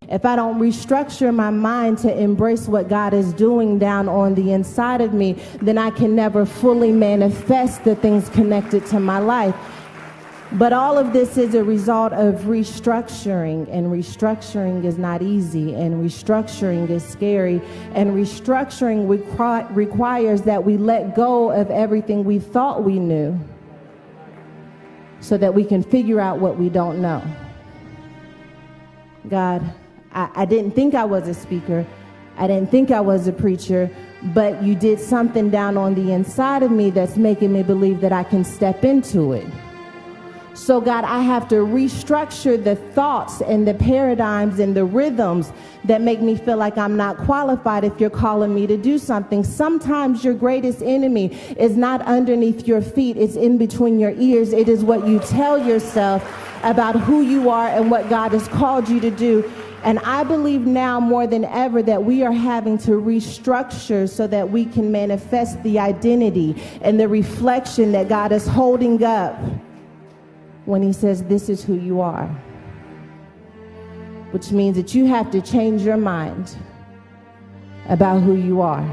if I don't restructure my mind to embrace what God is doing down on the inside of me, then I can never fully manifest the things connected to my life. But all of this is a result of restructuring, and restructuring is not easy, and restructuring is scary, and restructuring requires that we let go of everything we thought we knew so that we can figure out what we don't know. God, I didn't think I was a speaker. I didn't think I was a preacher, but you did something down on the inside of me that's making me believe that I can step into it. So God, I have to restructure the thoughts and the paradigms and the rhythms that make me feel like I'm not qualified if you're calling me to do something. Sometimes your greatest enemy is not underneath your feet. It's in between your ears. It is what you tell yourself about who you are and what God has called you to do. And I believe now more than ever that we are having to restructure so that we can manifest the identity and the reflection that God is holding up when he says, this is who you are. Which means that you have to change your mind about who you are.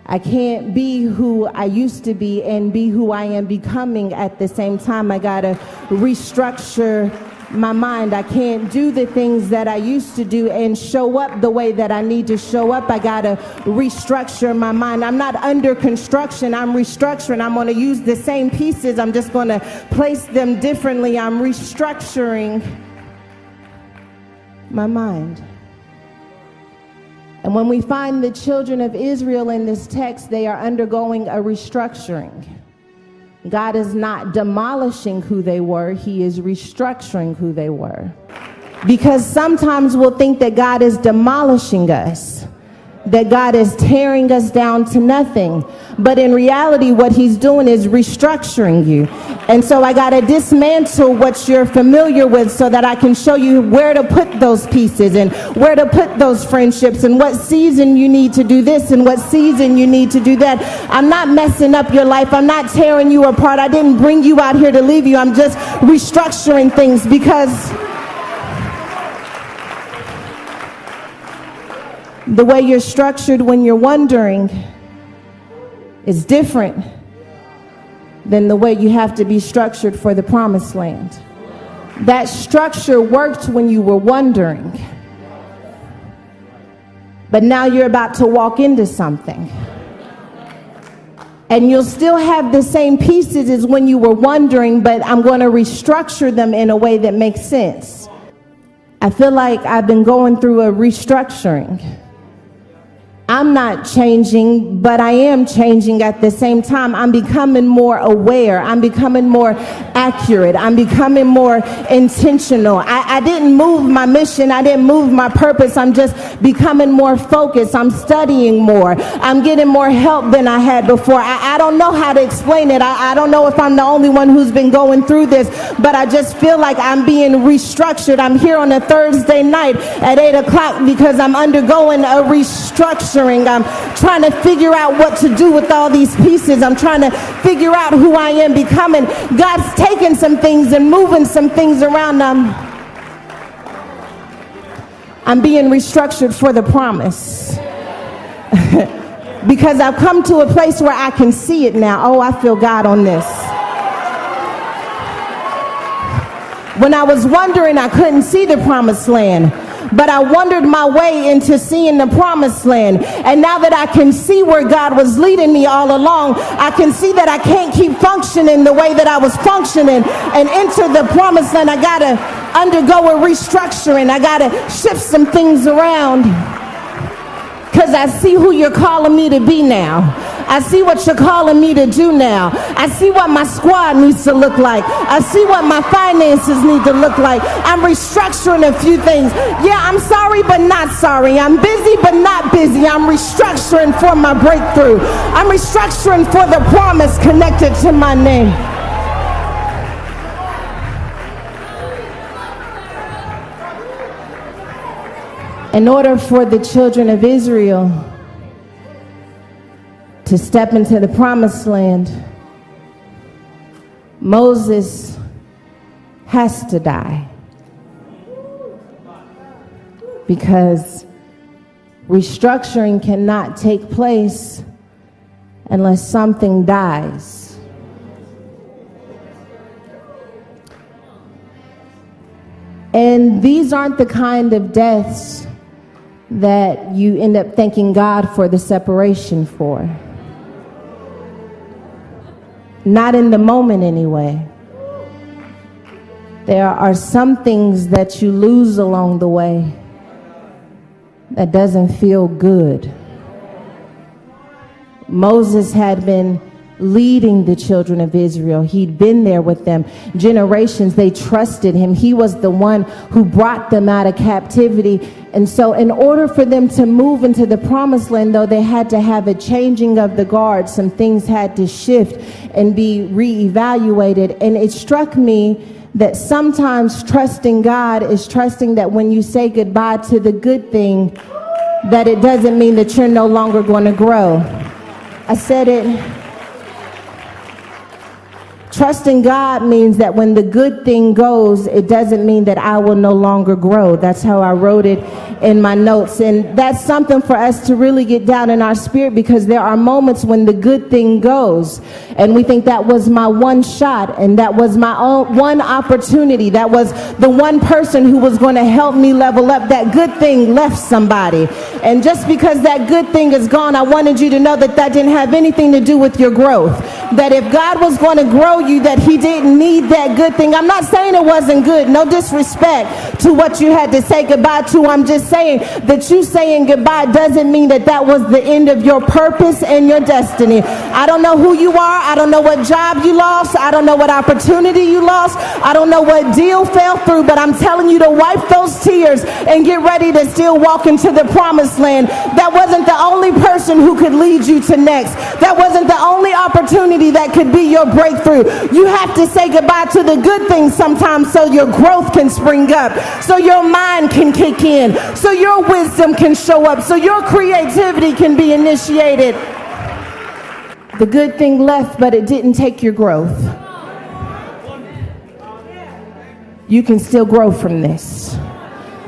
I can't be who I used to be and be who I am becoming at the same time. I gotta restructure my mind. I can't do the things that I used to do and show up the way that I need to show up. I gotta restructure my mind. I'm not under construction. I'm restructuring. I'm gonna use the same pieces. I'm just gonna place them differently. I'm restructuring my mind. And when we find the children of Israel in this text, they are undergoing a restructuring. God is not demolishing who they were. He is restructuring who they were. Because sometimes we'll think that God is demolishing us, that God is tearing us down to nothing. But in reality, what he's doing is restructuring you. And so I got to dismantle what you're familiar with so that I can show you where to put those pieces and where to put those friendships and what season you need to do this and what season you need to do that. I'm not messing up your life. I'm not tearing you apart. I didn't bring you out here to leave you. I'm just restructuring things because the way you're structured when you're wondering is different than the way you have to be structured for the promised land. That structure worked when you were wondering, but now you're about to walk into something. And you'll still have the same pieces as when you were wondering, but I'm going to restructure them in a way that makes sense. I feel like I've been going through a restructuring. I'm not changing, but I am changing at the same time. I'm becoming more aware. I'm becoming more accurate. I'm becoming more intentional. I didn't move my mission. I didn't move my purpose. I'm just becoming more focused. I'm studying more. I'm getting more help than I had before. I don't know how to explain it. I don't know if I'm the only one who's been going through this, but I just feel like I'm being restructured. I'm here on a Thursday night at 8 o'clock because I'm undergoing a restructuring. I'm trying to figure out what to do with all these pieces. I'm trying to figure out who I am becoming. God's taking some things and moving some things around. I'm being restructured for the promise. Because I've come to a place where I can see it now. Oh, I feel God on this. When I was wondering, I couldn't see the promised land. But I wandered my way into seeing the promised land. And now that I can see where God was leading me all along, I can see that I can't keep functioning the way that I was functioning and enter the promised land. I got to undergo a restructuring. I got to shift some things around because I see who you're calling me to be now. I see what you're calling me to do now. I see what my squad needs to look like. I see what my finances need to look like. I'm restructuring a few things. Yeah, I'm sorry, but not sorry. I'm busy, but not busy. I'm restructuring for my breakthrough. I'm restructuring for the promise connected to my name. In order for the children of Israel to step into the promised land, Moses has to die. because restructuring cannot take place unless something dies. And these aren't the kind of deaths that you end up thanking God for the separation for. Not in the moment anyway. There are some things that you lose along the way that doesn't feel good. Moses had been leading the children of Israel. He'd been there with them generations. They trusted him. He was the one who brought them out of captivity. And so in order for them to move into the promised land, though, they had to have a changing of the guard. Some things had to shift and be reevaluated. And it struck me that sometimes trusting God is trusting that when you say goodbye to the good thing, that it doesn't mean that you're no longer going to grow. I said it. Trusting God means that when the good thing goes, it doesn't mean that I will no longer grow. That's how I wrote it in my notes. And that's something for us to really get down in our spirit, because there are moments when the good thing goes and we think that was my one shot and that was my one opportunity. That was the one person who was going to help me level up. That good thing left somebody. And just because that good thing is gone, I wanted you to know that that didn't have anything to do with your growth. That if God was going to grow you, that he didn't need that good thing. I'm not saying it wasn't good. No disrespect to what you had to say goodbye to. I'm just saying that you saying goodbye doesn't mean that that was the end of your purpose and your destiny. I don't know who you are. I don't know what job you lost. I don't know what opportunity you lost. I don't know what deal fell through, but I'm telling you to wipe those tears and get ready to still walk into the promised land. That wasn't the only person who could lead you to next. That wasn't the only opportunity that could be your breakthrough. You have to say goodbye to the good things sometimes so your growth can spring up, so your mind can kick in, so your wisdom can show up, so your creativity can be initiated. The good thing left, but it didn't take your growth. You can still grow from this.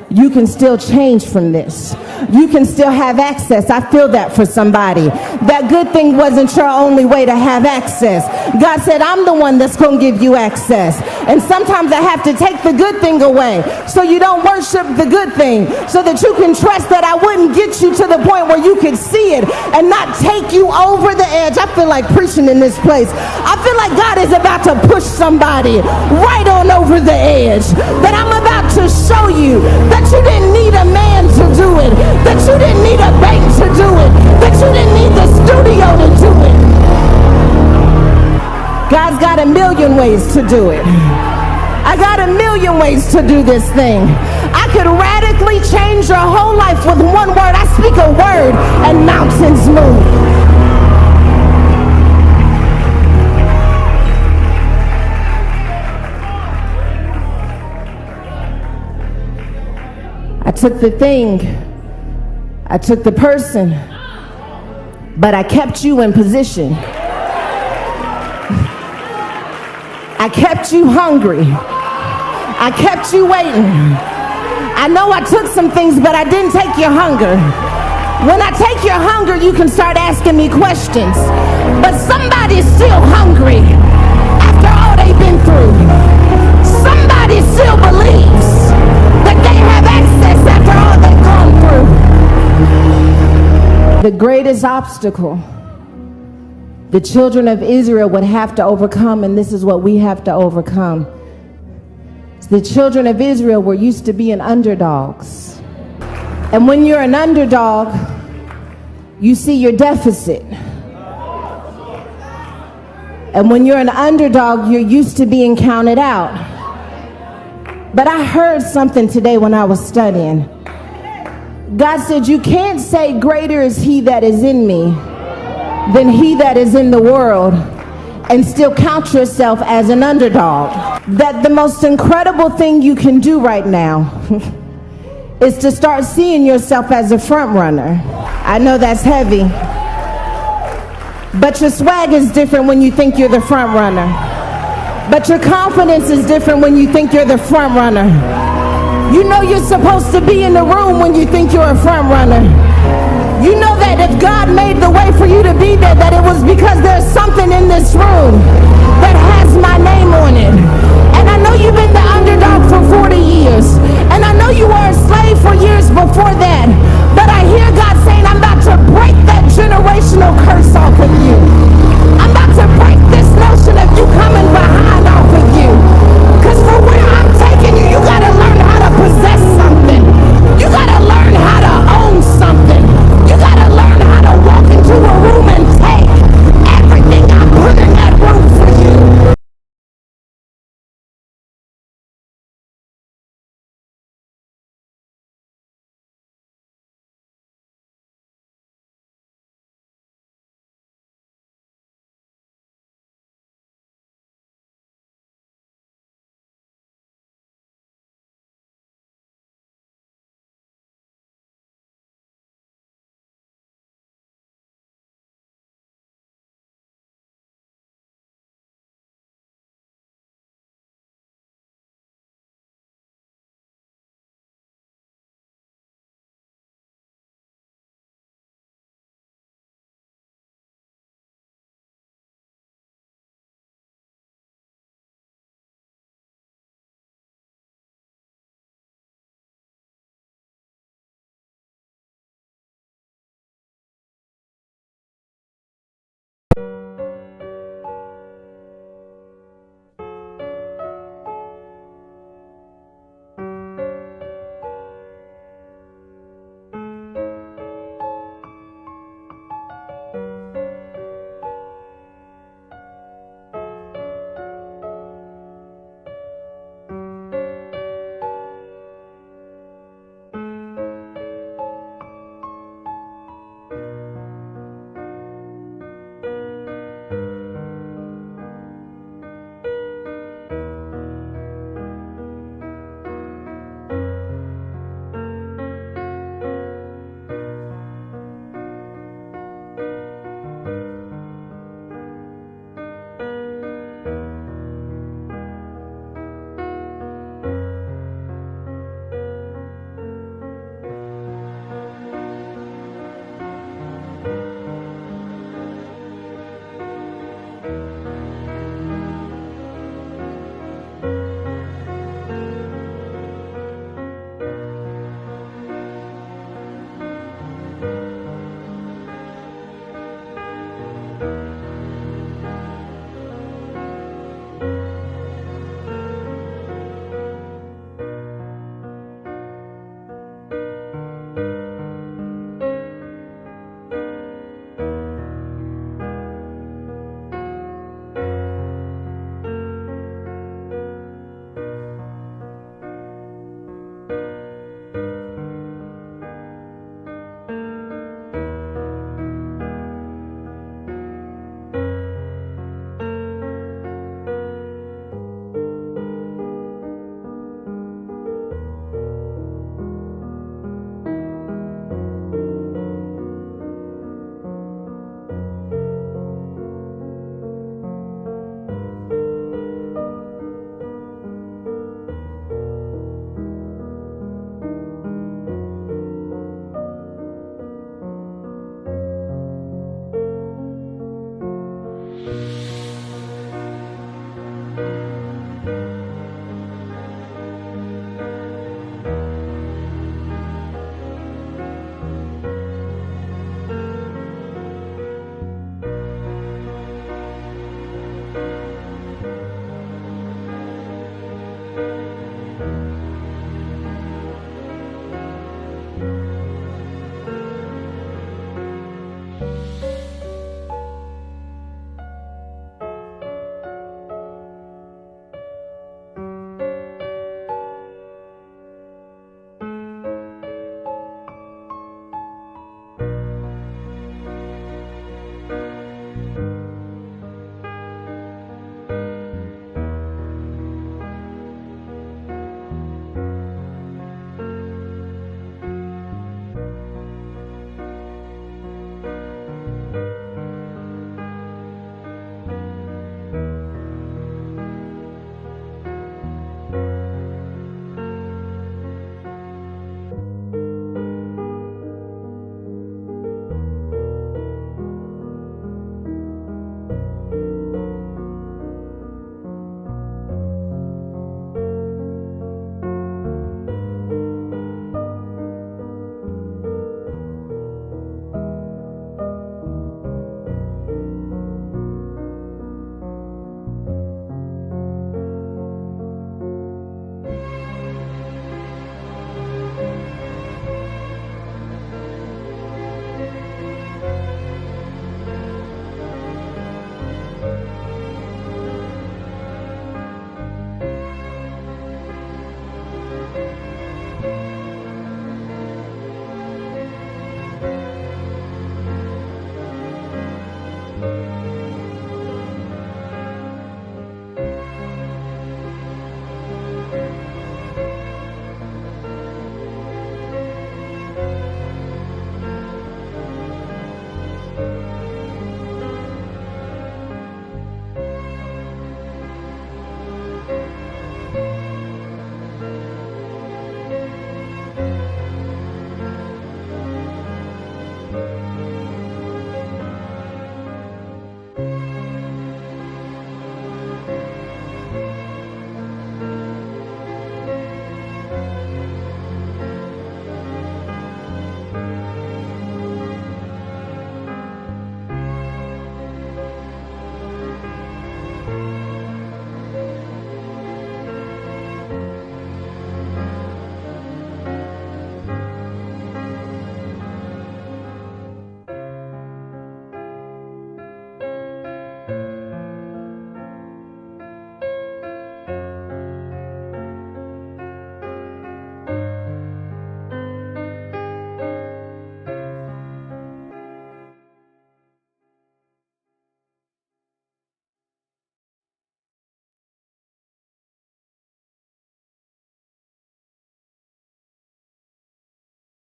You can still change from this. You can still have access. I feel that for somebody. That good thing wasn't your only way to have access. God said, I'm the one that's going to give you access. And sometimes I have to take the good thing away so you don't worship the good thing, so that you can trust that I wouldn't get you to the point where you could see it and not take you over the edge. I feel like preaching in this place. I feel like God is about to push somebody right on over the edge. That I'm about to show you that you didn't need a man to do it, that you didn't need a bank to do it, that you didn't need the studio to do it. God's got a million ways to do it. I got a million ways to do this thing. I could radically change your whole life with one word. I speak a word and mountains move. I took the thing, I took the person, but I kept you in position. I kept you hungry. I kept you waiting. I know I took some things, but I didn't take your hunger. When I take your hunger, you can start asking me questions. But somebody's still hungry after all they've been through. Somebody still believes that they have access after all they've gone through. The greatest obstacle the children of Israel would have to overcome, and this is what we have to overcome. The children of Israel were used to being underdogs. And when you're an underdog, you see your deficit. And when you're an underdog, you're used to being counted out. But I heard something today when I was studying. God said, you can't say greater is he that is in me than he that is in the world, and still count yourself as an underdog. That the most incredible thing you can do right now is to start seeing yourself as a front runner. I know that's heavy, but your swag is different when you think you're the front runner. But your confidence is different when you think you're the front runner. You know you're supposed to be in the room when you think you're a front runner. You know that if God made the way for you to be there, that it was because there's something in this room that has my name on it. And I know you've been the underdog for 40 years.